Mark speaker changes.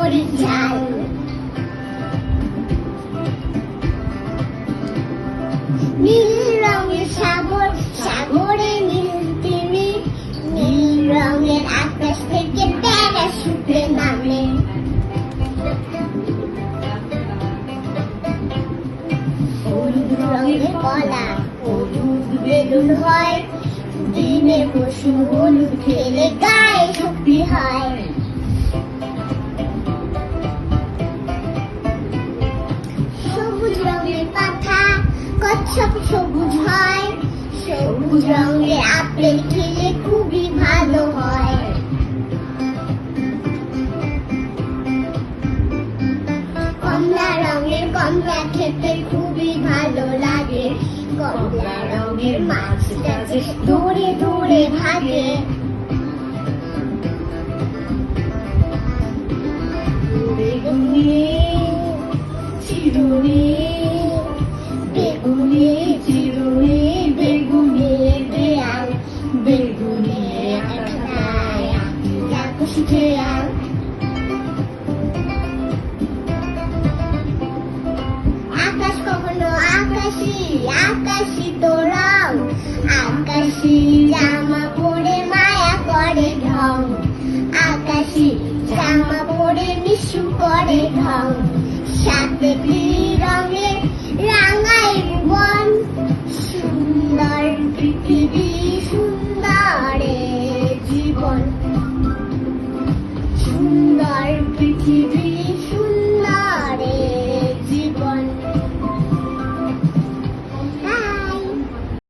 Speaker 1: মরিচ ঝাল। নীল রঙের সাগর, সাগরে নীল তিমি, নীল রঙের আকাশ থেকে প্যারাশুটে নামে। হলুদ রঙের কলা, হলুদ বেলুন হয়, দিনে পশু হলুদ খেলে গায়ে শক্তি হয়। সবুজ রঙের পাতা, কচ্ছপ সবুজ হয়, সবুজ রঙের আপেল খেলে খুবই ভালো হয়। কমলা রঙের কমলা খেতে খুবই ভালো লাগে, কমলা রঙের মাছটা যে দৌড়ে দৌড়ে ভাগে। বেগুনি চিরুনি, বেগুনি চিরুনি, বেগুনি দেয়াল, বেগুনি আখানায় দেখো শিখে আল। আকাশ কখনো আকাশি, আকাশি তো রং, আকাশি জামা পরে মায়া করে ঢং, আকাশি জামা পরে মিশু করে ঢং। সাথে রঙে রাঙাই ভুবন, সুন্দর পৃথিবী, সুন্দর জীবন, সুন্দর পৃথিবী।